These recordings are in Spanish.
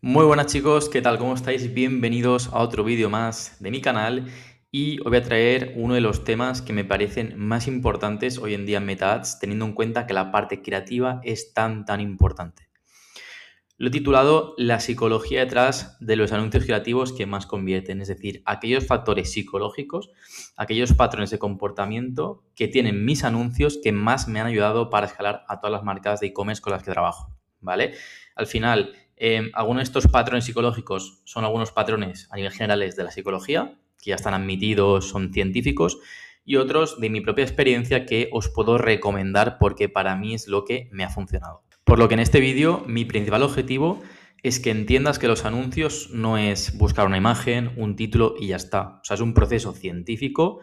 Muy buenas chicos, ¿qué tal? ¿Cómo estáis? Bienvenidos a otro vídeo más de mi canal y os voy a traer uno de los temas que me parecen más importantes hoy en día en Meta Ads, teniendo en cuenta que la parte creativa es tan importante. Lo he titulado La psicología detrás de los anuncios creativos que más convierten, es decir, aquellos factores psicológicos, aquellos patrones de comportamiento que tienen mis anuncios que más me han ayudado para escalar a todas las marcas de e-commerce con las que trabajo, ¿vale? Al final, algunos de estos patrones psicológicos son algunos patrones a nivel generales de la psicología, que ya están admitidos, son científicos, y otros de mi propia experiencia que os puedo recomendar porque para mí es lo que me ha funcionado. Por lo que en este vídeo mi principal objetivo es que entiendas que los anuncios no es buscar una imagen, un título y ya está. O sea, es un proceso científico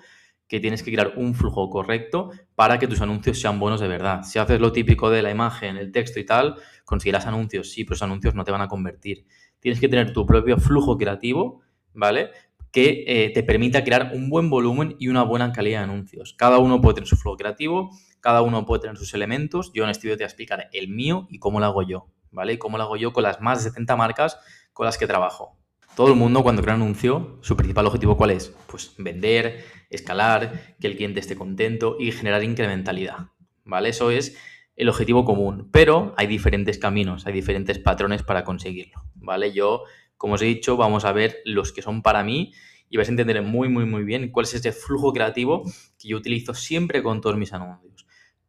que tienes que crear un flujo correcto para que tus anuncios sean buenos de verdad. Si haces lo típico de la imagen, el texto y tal, conseguirás anuncios, sí, pero esos anuncios no te van a convertir. Tienes que tener tu propio flujo creativo, ¿vale? Que te permita crear un buen volumen y una buena calidad de anuncios. Cada uno puede tener su flujo creativo, cada uno puede tener sus elementos. Yo en este vídeo te voy a explicar el mío y cómo lo hago yo, ¿vale? Y cómo lo hago yo con las más de 70 marcas con las que trabajo. Todo el mundo cuando crea un anuncio, su principal objetivo ¿cuál es? Pues vender, escalar, que el cliente esté contento y generar incrementalidad, ¿vale? Eso es el objetivo común, pero hay diferentes caminos, hay diferentes patrones para conseguirlo, ¿vale? Yo, como os he dicho, vamos a ver los que son para mí y vais a entender muy bien cuál es ese flujo creativo que yo utilizo siempre con todos mis anuncios.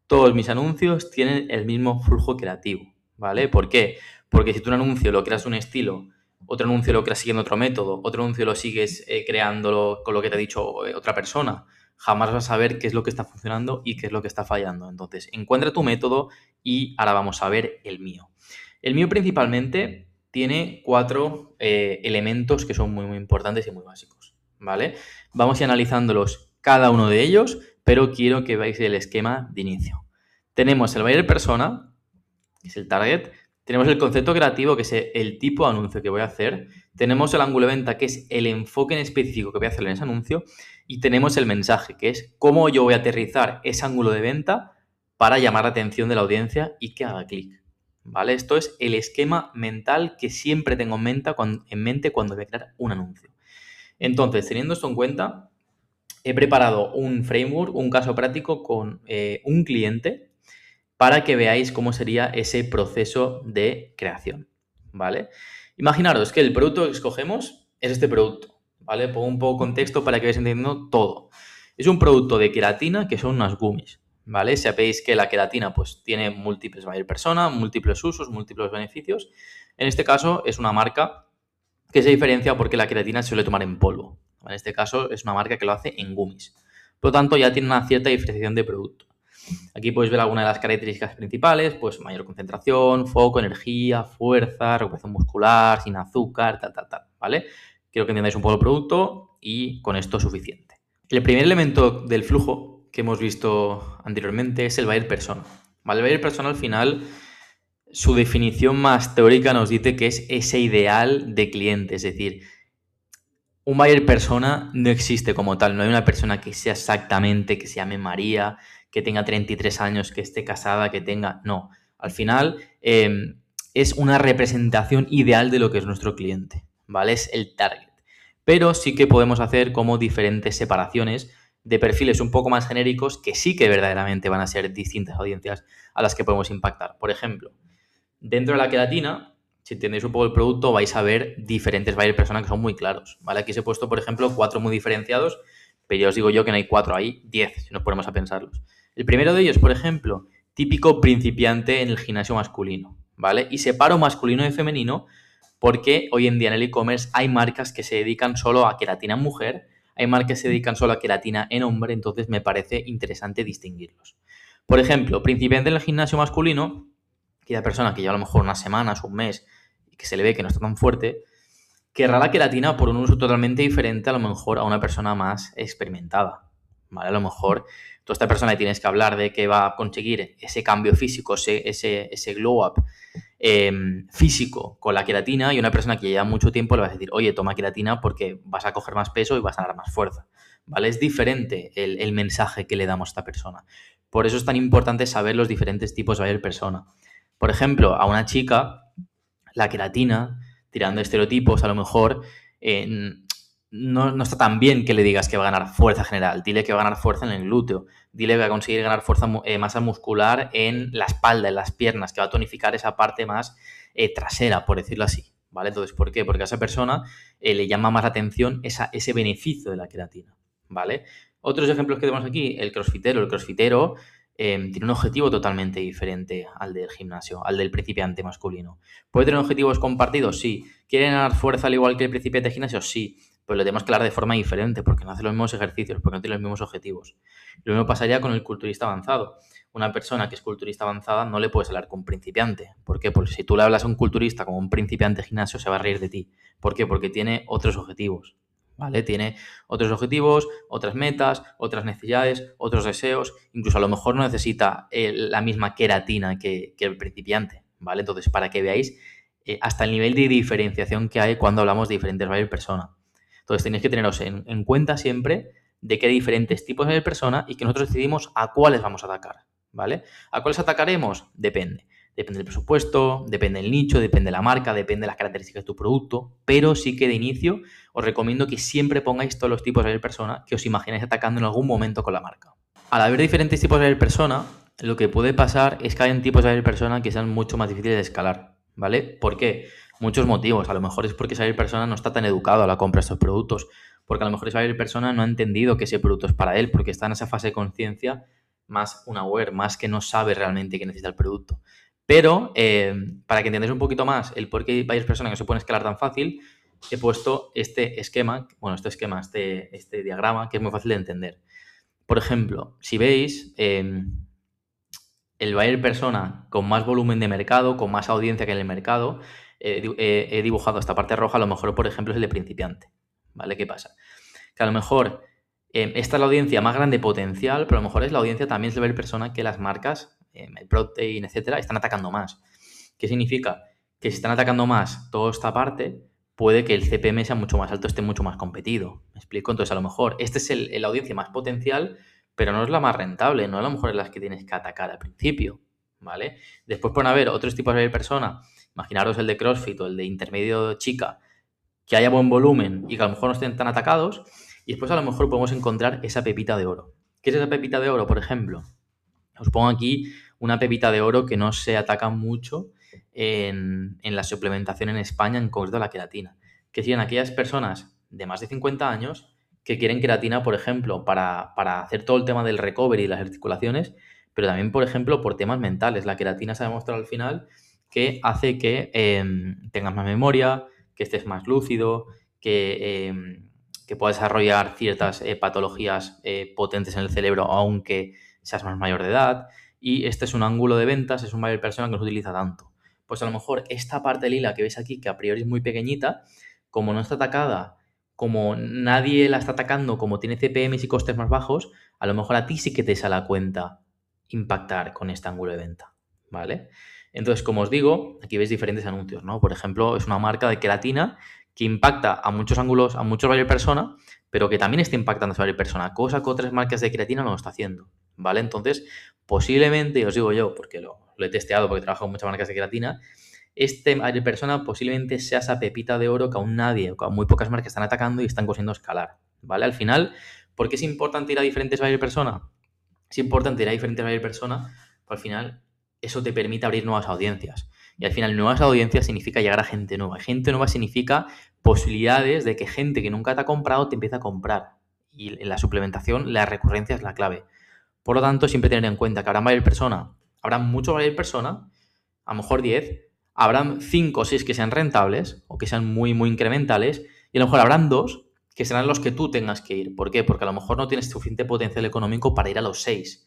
Todos mis anuncios tienen el mismo flujo creativo, ¿vale? ¿Por qué? Porque si tú un anuncio lo creas de un estilo, otro anuncio lo creas siguiendo otro método, otro anuncio lo sigues creándolo con lo que te ha dicho otra persona, jamás vas a saber qué es lo que está funcionando y qué es lo que está fallando. Entonces, encuentra tu método y ahora vamos a ver el mío. El mío principalmente tiene cuatro elementos que son muy importantes y muy básicos, ¿vale? Vamos a ir analizándolos cada uno de ellos, pero quiero que veáis el esquema de inicio. Tenemos el buyer persona, que es el target. Tenemos el concepto creativo, que es el tipo de anuncio que voy a hacer. Tenemos el ángulo de venta, que es el enfoque en específico que voy a hacer en ese anuncio. Y tenemos el mensaje, que es cómo yo voy a aterrizar ese ángulo de venta para llamar la atención de la audiencia y que haga clic. ¿Vale? Esto es el esquema mental que siempre tengo en mente cuando voy a crear un anuncio. Entonces, teniendo esto en cuenta, he preparado un framework, un caso práctico con un cliente para que veáis cómo sería ese proceso de creación, ¿vale? Imaginaros que el producto que escogemos es este producto, ¿vale? Pongo un poco de contexto para que veáis entendiendo todo. Es un producto de queratina que son unas gummies, ¿vale? Sabéis que la queratina pues tiene múltiples buyer persona, múltiples usos, múltiples beneficios. En este caso es una marca que se diferencia porque la queratina se suele tomar en polvo. En este caso es una marca que lo hace en gummies. Por lo tanto, ya tiene una cierta diferenciación de producto. Aquí podéis ver algunas de las características principales, pues mayor concentración, foco, energía, fuerza, recuperación muscular, sin azúcar, ¿vale? Quiero que entendáis un poco el producto y con esto es suficiente. El primer elemento del flujo que hemos visto anteriormente es el buyer persona. ¿Vale? El buyer persona al final, su definición más teórica nos dice que es ese ideal de cliente, es decir, un buyer persona no existe como tal, no hay una persona que sea exactamente, que se llame María, que tenga 33 años, que esté casada, que tenga... No, al final es una representación ideal de lo que es nuestro cliente, ¿vale? Es el target. Pero sí que podemos hacer como diferentes separaciones de perfiles un poco más genéricos que sí que verdaderamente van a ser distintas audiencias a las que podemos impactar. Por ejemplo, dentro de la queratina, si entendéis un poco el producto, vais a ver diferentes buyer personas que son muy claros, ¿vale? Aquí os he puesto, por ejemplo, 4 muy diferenciados, pero ya os digo yo que no hay 4, hay 10, si nos ponemos a pensarlos. El primero de ellos, por ejemplo, típico principiante en el gimnasio masculino, ¿vale? Y separo masculino de femenino porque hoy en día en el e-commerce hay marcas que se dedican solo a queratina en mujer, hay marcas que se dedican solo a queratina en hombre, entonces me parece interesante distinguirlos. Por ejemplo, principiante en el gimnasio masculino, aquella persona que lleva a lo mejor unas semanas, un mes, y que se le ve que no está tan fuerte, querrá la queratina por un uso totalmente diferente a lo mejor a una persona más experimentada, ¿vale? A lo mejor tú a esta persona le tienes que hablar de que va a conseguir ese cambio físico, ese glow up físico con la queratina, y una persona que lleva mucho tiempo le vas a decir, oye, toma queratina porque vas a coger más peso y vas a dar más fuerza, ¿vale? Es diferente el mensaje que le damos a esta persona. Por eso es tan importante saber los diferentes tipos de buyer persona. Por ejemplo, a una chica, la queratina tirando estereotipos, a lo mejor no está tan bien que le digas que va a ganar fuerza general. Dile que va a ganar fuerza en el glúteo. Dile que va a conseguir ganar masa muscular en la espalda, en las piernas, que va a tonificar esa parte más trasera, por decirlo así. ¿Vale? Entonces, ¿por qué? Porque a esa persona le llama más la atención ese beneficio de la queratina. ¿Vale? Otros ejemplos que tenemos aquí, el crossfitero. El crossfitero tiene un objetivo totalmente diferente al del gimnasio, al del principiante masculino. ¿Puede tener objetivos compartidos? Sí. ¿Quiere ganar fuerza al igual que el principiante de gimnasio? Sí. Pues lo tenemos que hablar de forma diferente, porque no hace los mismos ejercicios, porque no tiene los mismos objetivos. Lo mismo pasaría con el culturista avanzado. Una persona que es culturista avanzada no le puedes hablar con un principiante. ¿Por qué? Porque si tú le hablas a un culturista como un principiante de gimnasio, se va a reír de ti. ¿Por qué? Porque tiene otros objetivos. ¿Vale? Tiene otros objetivos, otras metas, otras necesidades, otros deseos. Incluso a lo mejor no necesita la misma queratina que el principiante. ¿Vale? Entonces, para que veáis hasta el nivel de diferenciación que hay cuando hablamos de diferentes varios personas. Entonces tenéis que teneros en cuenta siempre de que hay diferentes tipos de persona y que nosotros decidimos a cuáles vamos a atacar, ¿vale? ¿A cuáles atacaremos? Depende. Depende del presupuesto, depende del nicho, depende de la marca, depende de las características de tu producto, pero sí que de inicio os recomiendo que siempre pongáis todos los tipos de persona que os imagináis atacando en algún momento con la marca. Al haber diferentes tipos de persona, lo que puede pasar es que hay tipos de persona que sean mucho más difíciles de escalar, ¿vale? ¿Por qué? Muchos motivos. A lo mejor es porque esa persona no está tan educado a la compra de estos productos, porque a lo mejor esa persona no ha entendido que ese producto es para él, porque está en esa fase de conciencia más unaware, más que no sabe realmente que necesita el producto. Pero para que entendáis un poquito más el por qué hay varias personas que no se pueden escalar tan fácil, he puesto este diagrama, que es muy fácil de entender. Por ejemplo, si veis, el buyer persona con más volumen de mercado, con más audiencia que en el mercado, he dibujado esta parte roja, a lo mejor, por ejemplo, es el de principiante. ¿Vale? ¿Qué pasa? Que a lo mejor esta es la audiencia más grande potencial, pero a lo mejor es la audiencia también es el buyer persona que las marcas, Protein, etcétera, están atacando más. ¿Qué significa? Que si están atacando más toda esta parte, puede que el CPM sea mucho más alto, esté mucho más competido. ¿Me explico? Entonces, a lo mejor este es la audiencia más potencial, pero no es la más rentable, no a lo mejor es las que tienes que atacar al principio, ¿vale? Después pueden haber otros tipos de persona, imaginaros el de CrossFit o el de intermedio chica, que haya buen volumen y que a lo mejor no estén tan atacados, y después a lo mejor podemos encontrar esa pepita de oro. ¿Qué es esa pepita de oro, por ejemplo? Os pongo aquí una pepita de oro que no se ataca mucho en la suplementación en España, en concreto la queratina, que serían aquellas personas de más de 50 años que quieren queratina, por ejemplo, para hacer todo el tema del recovery y las articulaciones, pero también, por ejemplo, por temas mentales. La queratina se ha demostrado al final que hace que tengas más memoria, que estés más lúcido, que puedas desarrollar ciertas patologías potentes en el cerebro, aunque seas más mayor de edad. Y este es un ángulo de ventas, es un buyer persona que no se utiliza tanto. Pues a lo mejor esta parte lila que veis aquí, que a priori es muy pequeñita, como no está atacada, como nadie la está atacando, como tiene CPMs y costes más bajos, a lo mejor a ti sí que te sale a cuenta impactar con este ángulo de venta, ¿vale? Entonces, como os digo, aquí veis diferentes anuncios, ¿no? Por ejemplo, es una marca de queratina que impacta a muchos ángulos, a muchos buyer persona, pero que también está impactando a esa buyer persona, cosa que otras marcas de queratina no lo está haciendo, ¿vale? Entonces, posiblemente, os digo yo, porque lo he testeado, porque trabajo con muchas marcas de queratina, este buyer persona posiblemente sea esa pepita de oro que aún nadie, o que aún muy pocas marcas están atacando y están consiguiendo escalar, ¿vale? Al final, ¿por qué es importante ir a diferentes buyer persona? Es importante ir a diferentes buyer persona, porque al final eso te permite abrir nuevas audiencias. Y al final, nuevas audiencias significa llegar a gente nueva. Gente nueva significa posibilidades de que gente que nunca te ha comprado te empiece a comprar. Y en la suplementación, la recurrencia es la clave. Por lo tanto, siempre tener en cuenta que habrá buyer persona, habrá muchos buyer persona, a lo mejor 10, habrán 5 o 6 que sean rentables o que sean muy, muy incrementales, y a lo mejor habrán 2 que serán los que tú tengas que ir. ¿Por qué? Porque a lo mejor no tienes suficiente potencial económico para ir a los 6.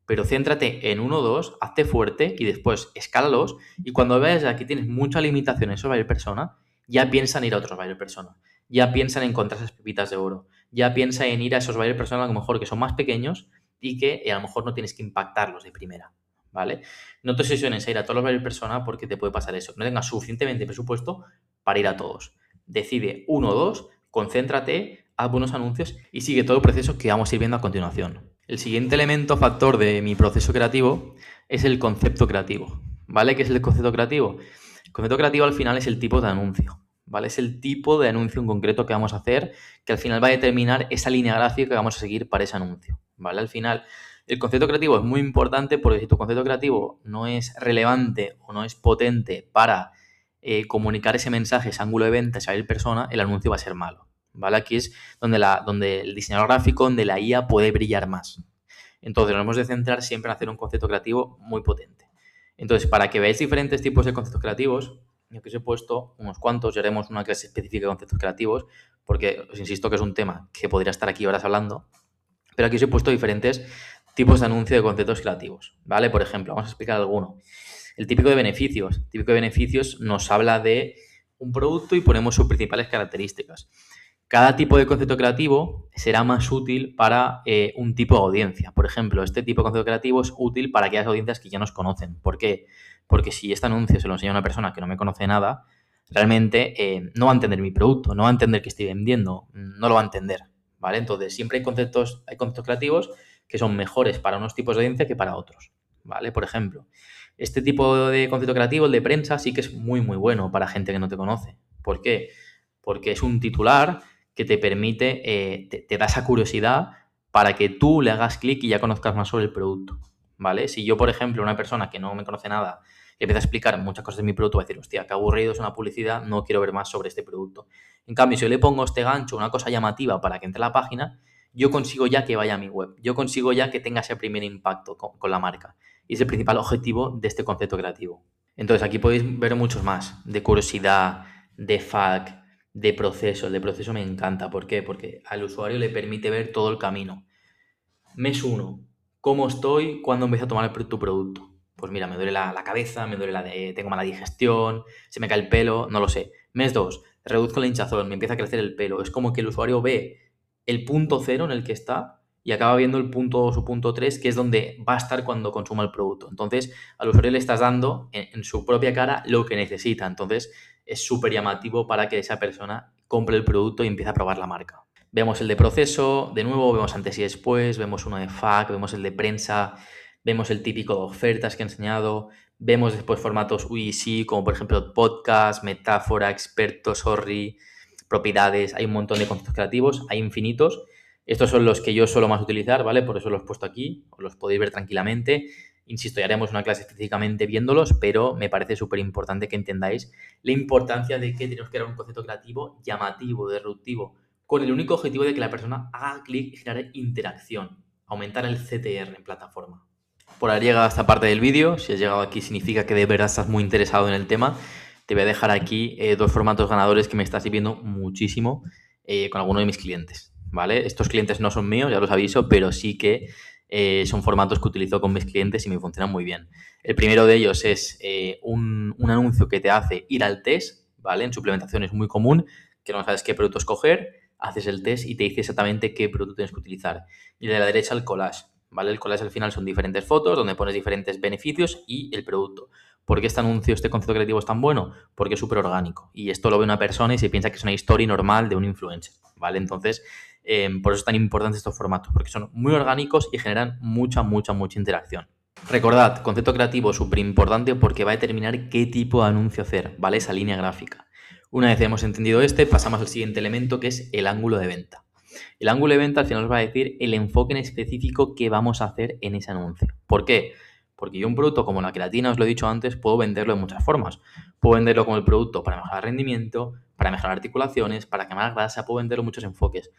Pero céntrate en 1 o 2, hazte fuerte y después escálalos. Y cuando veas que tienes mucha limitación en esos buyer persona, ya piensa en ir a otros buyer persona. Ya piensa en encontrar esas pepitas de oro. Ya piensa en ir a esos buyer persona a lo mejor que son más pequeños y que a lo mejor no tienes que impactarlos de primera, ¿vale? No te obsesiones a ir a todos los buyer persona porque te puede pasar eso. No tengas suficientemente presupuesto para ir a todos. Decide 1 o 2, concéntrate, haz buenos anuncios y sigue todo el proceso que vamos a ir viendo a continuación. El siguiente elemento factor de mi proceso creativo es el concepto creativo, ¿vale? ¿Qué es el concepto creativo? El concepto creativo al final es el tipo de anuncio, ¿vale? Es el tipo de anuncio en concreto que vamos a hacer, que al final va a determinar esa línea gráfica que vamos a seguir para ese anuncio, ¿vale? Al final, el concepto creativo es muy importante porque si tu concepto creativo no es relevante o no es potente para comunicar ese mensaje, ese ángulo de venta, esa persona, el anuncio va a ser malo, ¿vale? Aquí es donde el diseñador gráfico, donde la IA puede brillar más. Entonces, nos hemos de centrar siempre en hacer un concepto creativo muy potente. Entonces, para que veáis diferentes tipos de conceptos creativos, yo que os he puesto unos cuantos, ya haremos una clase específica de conceptos creativos, porque os insisto que es un tema que podría estar aquí horas hablando, pero aquí os he puesto diferentes tipos de anuncio de conceptos creativos, ¿vale? Por ejemplo, vamos a explicar alguno. El típico de beneficios. El típico de beneficios nos habla de un producto y ponemos sus principales características. Cada tipo de concepto creativo será más útil para un tipo de audiencia. Por ejemplo, este tipo de concepto creativo es útil para aquellas audiencias que ya nos conocen. ¿Por qué? Porque si este anuncio se lo enseña a una persona que no me conoce nada, realmente no va a entender mi producto, no va a entender qué estoy vendiendo, no lo va a entender, ¿vale? Entonces, siempre hay conceptos creativos que son mejores para unos tipos de audiencia que para otros, ¿vale? Por ejemplo, este tipo de concepto creativo, el de prensa, sí que es muy, muy bueno para gente que no te conoce. ¿Por qué? Porque es un titular que te permite, te da esa curiosidad para que tú le hagas clic y ya conozcas más sobre el producto, ¿vale? Si yo, por ejemplo, una persona que no me conoce nada, le empiezo a explicar muchas cosas de mi producto, va a decir, hostia, qué aburrido es una publicidad, no quiero ver más sobre este producto. En cambio, si yo le pongo este gancho, una cosa llamativa para que entre a la página, yo consigo ya que vaya a mi web, yo consigo ya que tenga ese primer impacto con la marca. Y es el principal objetivo de este concepto creativo. Entonces, aquí podéis ver muchos más, de curiosidad, de FAQ, de proceso. El de proceso me encanta. ¿Por qué? Porque al usuario le permite ver todo el camino. Mes 1, ¿cómo estoy cuando empiezo a tomar tu producto? Pues mira, me duele la cabeza, me duele tengo mala digestión, se me cae el pelo, no lo sé. Mes 2, reduzco la hinchazón, me empieza a crecer el pelo. Es como que el usuario ve el punto cero en el que está y acaba viendo el punto 2 o punto 3, que es donde va a estar cuando consuma el producto. Entonces, al usuario le estás dando en su propia cara lo que necesita. Entonces, es súper llamativo para que esa persona compre el producto y empiece a probar la marca. Vemos el de proceso, de nuevo, vemos antes y después, vemos uno de FAQ, vemos el de prensa, vemos el típico de ofertas que he enseñado, vemos después formatos UGC, como por ejemplo podcast, metáfora, experto, sorry, propiedades, hay un montón de conceptos creativos, hay infinitos. Estos son los que yo suelo más utilizar, ¿vale? Por eso los he puesto aquí, os los podéis ver tranquilamente. Insisto, ya haremos una clase específicamente viéndolos, pero me parece súper importante que entendáis la importancia de que tenemos que crear un concepto creativo llamativo, disruptivo, con el único objetivo de que la persona haga clic y generar interacción, aumentar el CTR en plataforma. Por haber llegado a esta parte del vídeo, si has llegado aquí significa que de verdad estás muy interesado en el tema. Te voy a dejar aquí dos formatos ganadores que me está sirviendo muchísimo con alguno de mis clientes, ¿vale? Estos clientes no son míos, ya los aviso, pero sí que son formatos que utilizo con mis clientes y me funcionan muy bien. El primero de ellos es un anuncio que te hace ir al test, ¿vale? En suplementación es muy común que no sabes qué producto escoger, haces el test y te dice exactamente qué producto tienes que utilizar. Y de la derecha el collage, ¿vale? El collage al final son diferentes fotos donde pones diferentes beneficios y el producto. ¿Por qué este anuncio, este concepto creativo es tan bueno? Porque es súper orgánico. Y esto lo ve una persona y se piensa que es una historia normal de un influencer, ¿vale? Entonces, por eso es tan importante estos formatos, porque son muy orgánicos y generan mucha interacción. Recordad, concepto creativo súper importante porque va a determinar qué tipo de anuncio hacer, ¿vale? Esa línea gráfica. Una vez hemos entendido pasamos al siguiente elemento que es el ángulo de venta. El ángulo de venta al final nos va a decir el enfoque en específico que vamos a hacer en ese anuncio. ¿Por qué? Porque yo un producto como la creatina, os lo he dicho antes, puedo venderlo de muchas formas. Puedo venderlo como el producto para mejorar rendimiento, para mejorar articulaciones, para quemar grasa, puedo venderlo muchos enfoques.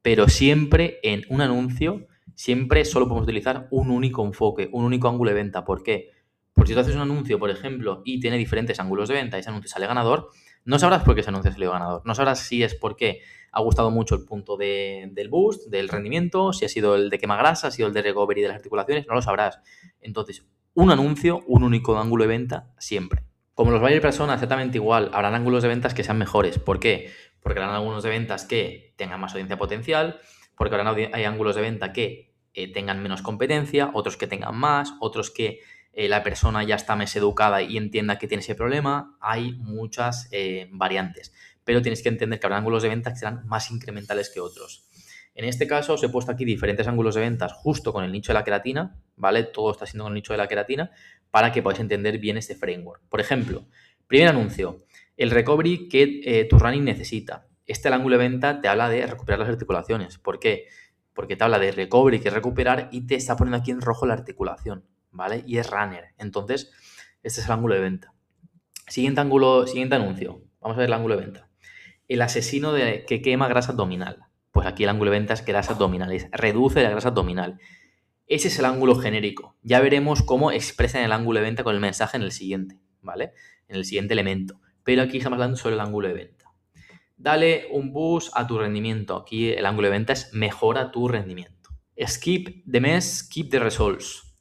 Pero siempre en un anuncio, siempre solo podemos utilizar un único enfoque, un único ángulo de venta. ¿Por qué? Porque si tú haces un anuncio, por ejemplo, y tiene diferentes ángulos de venta y ese anuncio sale ganador, no sabrás por qué ese anuncio salió ganador. No sabrás si es porque ha gustado mucho el punto del boost, del rendimiento, si ha sido el de quema grasa, ha sido el de recovery de las articulaciones, no lo sabrás. Entonces, un anuncio, un único ángulo de venta, siempre. Como los buyer persona, exactamente igual, habrán ángulos de ventas que sean mejores. ¿Por qué? Porque habrán algunos de ventas que tengan más audiencia potencial, porque hay ángulos de venta que tengan menos competencia, otros que tengan más, otros que la persona ya está más educada y entienda que tiene ese problema. Hay muchas variantes, pero tienes que entender que habrá ángulos de venta que serán más incrementales que otros. En este caso os he puesto aquí diferentes ángulos de ventas justo con el nicho de la queratina, ¿vale? Todo está siendo con el nicho de la queratina para que podáis entender bien este framework. Por ejemplo, primer anuncio, El recovery que tu running necesita. El ángulo de venta te habla de recuperar las articulaciones. ¿Por qué? Porque te habla de recovery, que es recuperar, y te está poniendo aquí en rojo la articulación, ¿vale? Y es runner. Entonces, este es el ángulo de venta. Siguiente anuncio. Vamos a ver el ángulo de venta. El asesino que quema grasa abdominal. Pues aquí el ángulo de venta es grasa abdominal, reduce la grasa abdominal. Ese es el ángulo genérico. Ya veremos cómo expresan el ángulo de venta con el mensaje en el siguiente, ¿vale? En el siguiente elemento. Pero aquí estamos hablando sobre el ángulo de venta. Dale un boost a tu rendimiento. Aquí el ángulo de venta es mejora tu rendimiento. Skip the mess, keep the results.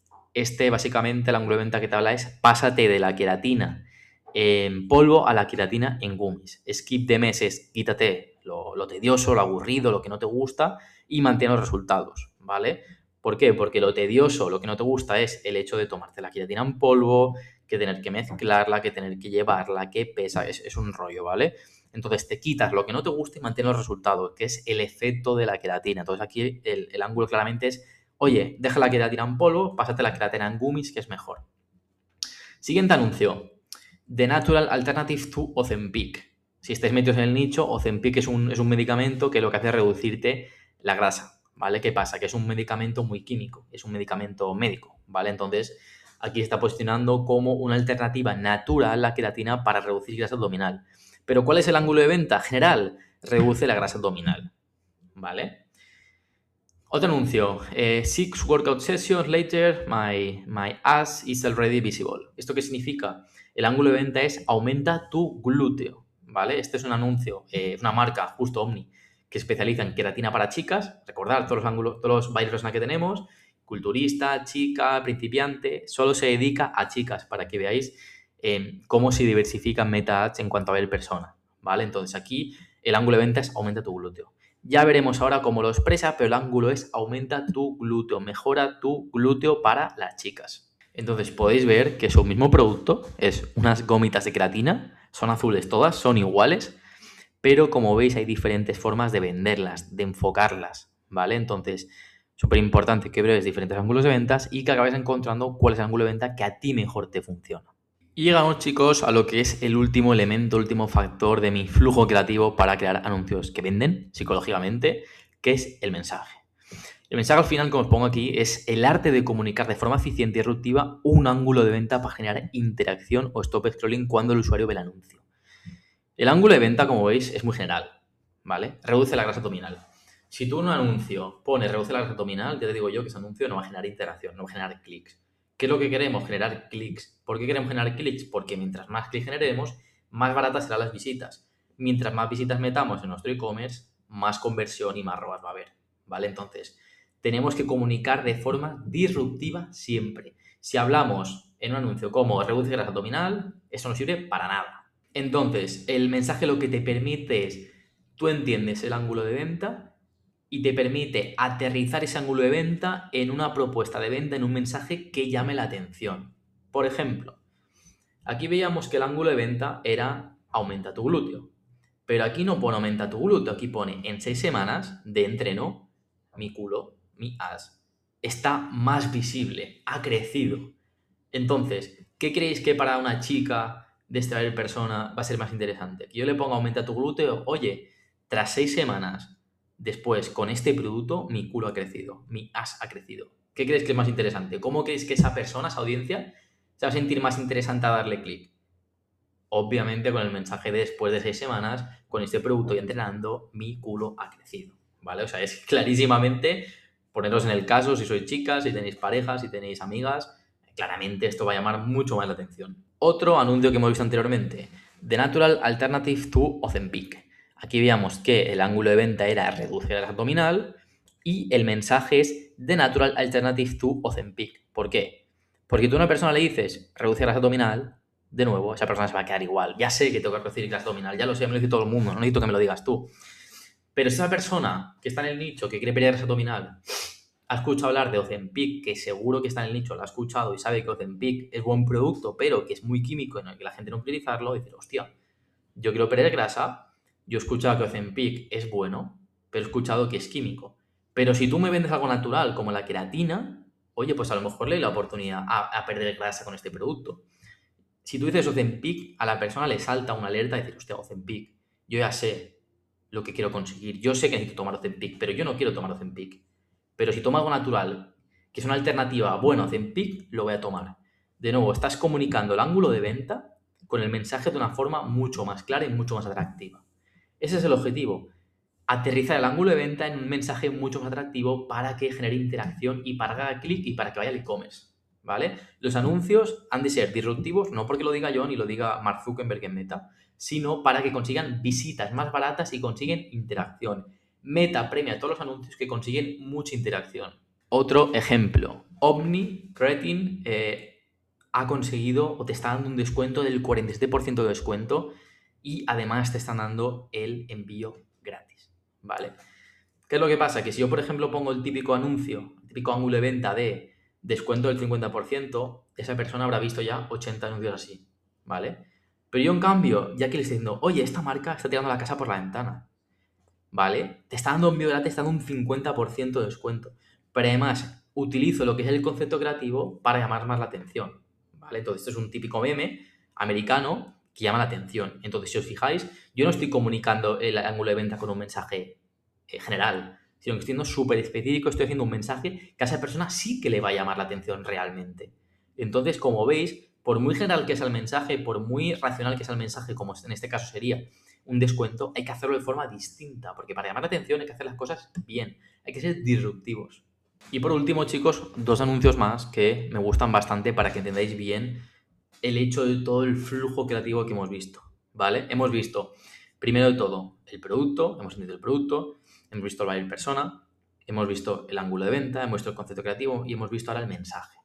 Básicamente, el ángulo de venta que te habla es pásate de la queratina en polvo a la queratina en gummies. Skip the mess es quítate lo tedioso, lo aburrido, lo que no te gusta y mantén los resultados, ¿vale? ¿Por qué? Porque lo tedioso, lo que no te gusta es el hecho de tomarte la queratina en polvo, que tener que mezclarla, que tener que llevarla, que pesa, es un rollo, ¿vale? Entonces te quitas lo que no te gusta y mantienes los resultados, que es el efecto de la queratina. Entonces aquí el ángulo claramente es, oye, deja la queratina en polvo, pásate la queratina en gummies, que es mejor. Siguiente anuncio. The Natural Alternative to Ozempic. Si estáis metidos en el nicho, Ozempic es un medicamento que lo que hace es reducirte la grasa, ¿vale? ¿Qué pasa? Que es un medicamento muy químico, es un medicamento médico, ¿vale? Entonces, aquí está posicionando como una alternativa natural a la queratina para reducir grasa abdominal. Pero ¿cuál es el ángulo de venta general? Reduce la grasa abdominal, ¿vale? Otro anuncio. 6 workout sessions later, my ass is already visible. ¿Esto qué significa? El ángulo de venta es aumenta tu glúteo, ¿vale? Este es un anuncio, una marca, justo Omni, que especializa en queratina para chicas. Recordad todos los ángulos, todos los bailes que tenemos. Culturista, chica, principiante. Solo se dedica a chicas para que veáis cómo se diversifican Meta Ads en cuanto a ver persona, ¿vale? Entonces aquí el ángulo de venta es aumenta tu glúteo. Ya veremos ahora cómo lo expresa, pero el ángulo es aumenta tu glúteo, mejora tu glúteo para las chicas. Entonces podéis ver que su mismo producto es unas gomitas de queratina, son azules todas, son iguales, pero como veis hay diferentes formas de venderlas, de enfocarlas, ¿vale? Entonces, súper importante que veáis diferentes ángulos de ventas y que acabéis encontrando cuál es el ángulo de venta que a ti mejor te funciona. Y llegamos, chicos, a lo que es el último elemento, último factor de mi flujo creativo para crear anuncios que venden psicológicamente, que es el mensaje. El mensaje al final, como os pongo aquí, es el arte de comunicar de forma eficiente y disruptiva un ángulo de venta para generar interacción o stop scrolling cuando el usuario ve el anuncio. El ángulo de venta, como veis, es muy general, ¿vale? Reduce la grasa abdominal. Si tú en un anuncio pones reduce la grasa abdominal, ya te digo yo que ese anuncio no va a generar interacción, no va a generar clics. ¿Qué es lo que queremos? Generar clics. ¿Por qué queremos generar clics? Porque mientras más clics generemos, más baratas serán las visitas. Mientras más visitas metamos en nuestro e-commerce, más conversión y más ROAS va a haber, ¿vale? Entonces, tenemos que comunicar de forma disruptiva siempre. Si hablamos en un anuncio como reduce grasa abdominal, eso no sirve para nada. Entonces, el mensaje lo que te permite es, tú entiendes el ángulo de venta y te permite aterrizar ese ángulo de venta en una propuesta de venta, en un mensaje que llame la atención. Por ejemplo, aquí veíamos que el ángulo de venta era aumenta tu glúteo, pero aquí no pone aumenta tu glúteo, aquí pone en 6 semanas de entreno, mi culo, mi as, está más visible, ha crecido. Entonces, ¿qué creéis que para una chica de esta persona va a ser más interesante? Que yo le ponga aumenta tu glúteo, oye, tras 6 semanas después con este producto, mi culo ha crecido, mi as ha crecido. ¿Qué crees que es más interesante? ¿Cómo crees que esa persona, esa audiencia, se va a sentir más interesante a darle clic? Obviamente con el mensaje de después de 6 semanas, con este producto y entrenando, mi culo ha crecido, ¿vale? O sea, es clarísimamente, poneros en el caso, si sois chicas, si tenéis parejas, si tenéis amigas, claramente esto va a llamar mucho más la atención. Otro anuncio que hemos visto anteriormente, The Natural Alternative to Ozempic. Aquí veíamos que el ángulo de venta era reducir el abdominal y el mensaje es The Natural Alternative to Ozempic. ¿Por qué? Porque tú a una persona le dices reduce el abdominal, de nuevo, esa persona se va a quedar igual. Ya sé que tengo que reducir grasa abdominal, ya lo sé, me lo dice todo el mundo, no necesito que me lo digas tú. Pero si esa persona que está en el nicho, que quiere perder grasa abdominal, ha escuchado hablar de Ozempic, que seguro que está en el nicho, lo ha escuchado y sabe que Ozempic es buen producto, pero que es muy químico y que la gente no quiere utilizarlo, dice, hostia, yo quiero perder grasa, yo he escuchado que Ozempic es bueno, pero he escuchado que es químico. Pero si tú me vendes algo natural como la queratina, oye, pues a lo mejor le doy la oportunidad a perder grasa con este producto. Si tú dices Ozempic, a la persona le salta una alerta de decir, hostia, Ozempic, yo ya sé lo que quiero conseguir, yo sé que necesito tomar Ozempic, pero yo no quiero tomar Ozempic. Pero si tomo algo natural, que es una alternativa buena a Ozempic, lo voy a tomar. De nuevo, estás comunicando el ángulo de venta con el mensaje de una forma mucho más clara y mucho más atractiva. Ese es el objetivo. Aterrizar el ángulo de venta en un mensaje mucho más atractivo para que genere interacción y para que haga clic y para que vaya al e-commerce, ¿vale? Los anuncios han de ser disruptivos, no porque lo diga yo ni lo diga Mark Zuckerberg en Meta, sino para que consigan visitas más baratas y consiguen interacción. Meta premia a todos los anuncios que consiguen mucha interacción. Otro ejemplo, Omni Creatine ha conseguido o te está dando un descuento del 47% de descuento y además te están dando el envío gratis, ¿vale? ¿Qué es lo que pasa? Que si yo, por ejemplo, pongo el típico anuncio, el típico ángulo de venta de descuento del 50%, esa persona habrá visto ya 80 anuncios así, ¿vale? Pero yo, en cambio, ya que le estoy diciendo, oye, esta marca está tirando la casa por la ventana, ¿vale? Te está dando envío gratis, te está dando un 50% de descuento. Pero además, utilizo lo que es el concepto creativo para llamar más la atención, ¿vale? Entonces, esto es un típico meme americano que llama la atención. Entonces, si os fijáis, yo no estoy comunicando el ángulo de venta con un mensaje general, sino que estoy siendo súper específico, estoy haciendo un mensaje que a esa persona sí que le va a llamar la atención realmente. Entonces, como veis, por muy general que sea el mensaje, por muy racional que sea el mensaje, como en este caso sería un descuento, hay que hacerlo de forma distinta, porque para llamar la atención hay que hacer las cosas bien, hay que ser disruptivos. Y por último, chicos, dos anuncios más que me gustan bastante para que entendáis bien el hecho de todo el flujo creativo que hemos visto, ¿vale? Hemos visto, primero de todo, el producto, hemos entendido el producto, hemos visto el buyer persona, hemos visto el ángulo de venta, hemos visto el concepto creativo y hemos visto ahora el mensaje.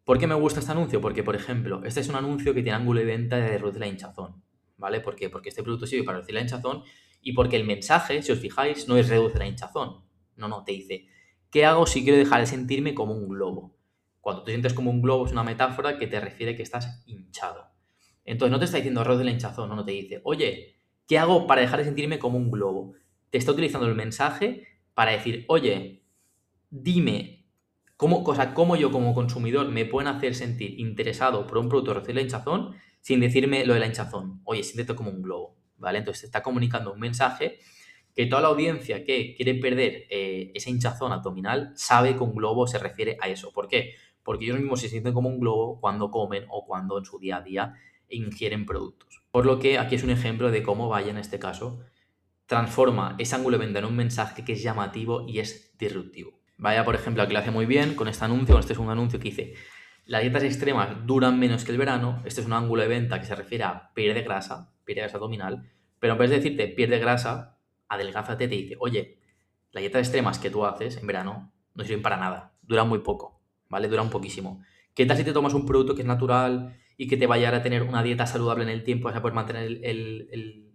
¿Por qué me gusta este anuncio? Porque, por ejemplo, este es un anuncio que tiene ángulo de venta de reducir la hinchazón, ¿vale? ¿Por qué? Porque este producto sirve para reducir la hinchazón y porque el mensaje, si os fijáis, no es reduce la hinchazón. No, te dice, ¿qué hago si quiero dejar de sentirme como un globo? Cuando te sientes como un globo es una metáfora que te refiere que estás hinchado. Entonces no te está diciendo reduce la hinchazón, no te dice, oye, ¿qué hago para dejar de sentirme como un globo? Te está utilizando el mensaje para decir, oye, dime cómo yo como consumidor me pueden hacer sentir interesado por un producto de reducir la hinchazón sin decirme lo de la hinchazón. Oye, siéntete como un globo, ¿vale? Entonces te está comunicando un mensaje que toda la audiencia que quiere perder esa hinchazón abdominal sabe que un globo se refiere a eso. ¿Por qué? Porque ellos mismos se sienten como un globo cuando comen o cuando en su día a día ingieren productos. Por lo que aquí es un ejemplo de cómo Vaya, en este caso, transforma ese ángulo de venta en un mensaje que es llamativo y es disruptivo. Vaya, por ejemplo, aquí lo hace muy bien con este anuncio, con este es un anuncio que dice, las dietas extremas duran menos que el verano, este es un ángulo de venta que se refiere a pierde grasa abdominal, pero en vez de decirte pierde grasa, adelgázate, te dice, oye, las dietas extremas que tú haces en verano no sirven para nada, duran muy poco, ¿vale? Duran poquísimo. ¿Qué tal si te tomas un producto que es natural y que te va a llevar a tener una dieta saludable en el tiempo, vas a poder mantener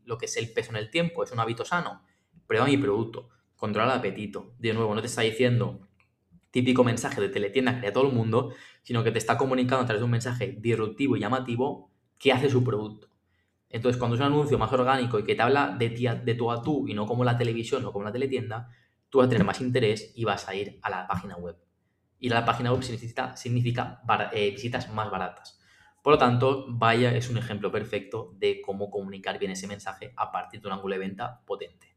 lo que es el peso en el tiempo, es un hábito sano? Prueba mi producto, controla el apetito. De nuevo, no te está diciendo típico mensaje de teletienda que a todo el mundo, sino que te está comunicando a través de un mensaje disruptivo y llamativo qué hace su producto. Entonces, cuando es un anuncio más orgánico y que te habla de tú a tú y no como la televisión o como la teletienda, tú vas a tener más interés y vas a ir a la página web. Ir a la página web significa visitas más baratas. Por lo tanto, Vaya es un ejemplo perfecto de cómo comunicar bien ese mensaje a partir de un ángulo de venta potente.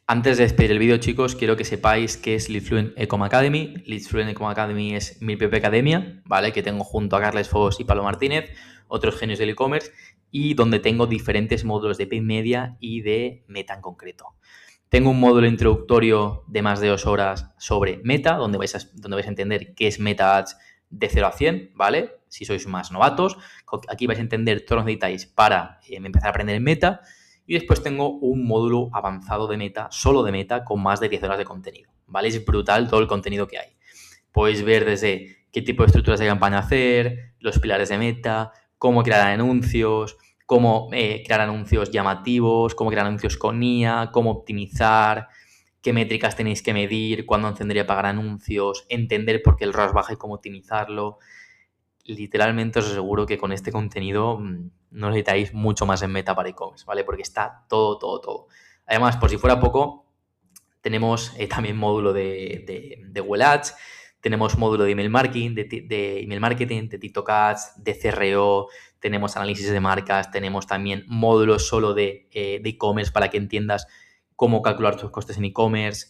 Antes de despedir el vídeo, chicos, quiero que sepáis qué es Lead Fluent Ecom Academy. Lead Fluent Ecom Academy es mi propia academia, ¿vale? Que tengo junto a Carles Fos y Pablo Martínez, otros genios del e-commerce, y donde tengo diferentes módulos de paid media y de Meta en concreto. Tengo un módulo introductorio de más de 2 horas sobre Meta, donde vais a entender qué es Meta Ads de 0 a 100, ¿vale? Si sois más novatos, aquí vais a entender todos los detalles para empezar a aprender en Meta. Y después tengo un módulo avanzado de Meta, solo de Meta, con más de 10 horas de contenido, ¿vale? Es brutal todo el contenido que hay. Podéis ver desde qué tipo de estructuras de campaña hacer, los pilares de Meta, cómo crear anuncios, cómo crear anuncios llamativos, cómo crear anuncios con IA, cómo optimizar, qué métricas tenéis que medir, cuándo encender y apagar anuncios, entender por qué el ROAS baja y cómo optimizarlo. Literalmente os aseguro que con este contenido no necesitáis mucho más en Meta para e-commerce, ¿vale? Porque está todo. Además, por si fuera poco, tenemos también módulo de Google Ads, tenemos módulo de email marketing, de email marketing, de TikTok Ads, de CRO, tenemos análisis de marcas, tenemos también módulos solo de e-commerce para que entiendas cómo calcular tus costes en e-commerce.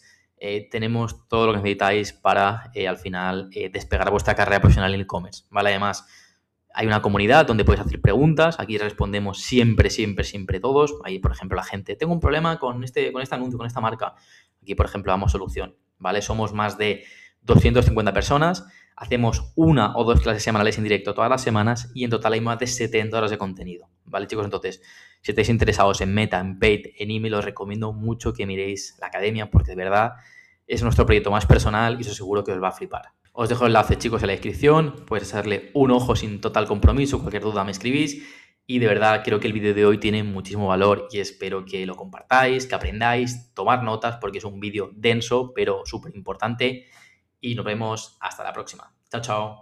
Tenemos todo lo que necesitáis para al final despegar vuestra carrera profesional en e-commerce, ¿vale? Además, hay una comunidad donde puedes hacer preguntas. Aquí respondemos siempre, siempre, siempre todos. Ahí, por ejemplo, la gente, tengo un problema con este anuncio, con esta marca. Aquí, por ejemplo, damos solución, ¿vale? Somos más de 250 personas. Hacemos 1 o 2 clases semanales en directo todas las semanas y en total hay más de 70 horas de contenido, ¿vale, chicos? Entonces, si estáis interesados en Meta, en Paid, en email, os recomiendo mucho que miréis la academia porque de verdad es nuestro proyecto más personal y os aseguro que os va a flipar. Os dejo el enlace, chicos, en la descripción. Puedes echarle un ojo sin total compromiso. Cualquier duda me escribís. Y de verdad creo que el vídeo de hoy tiene muchísimo valor y espero que lo compartáis, que aprendáis, tomar notas porque es un vídeo denso pero súper importante. Y nos vemos hasta la próxima. Chao, chao.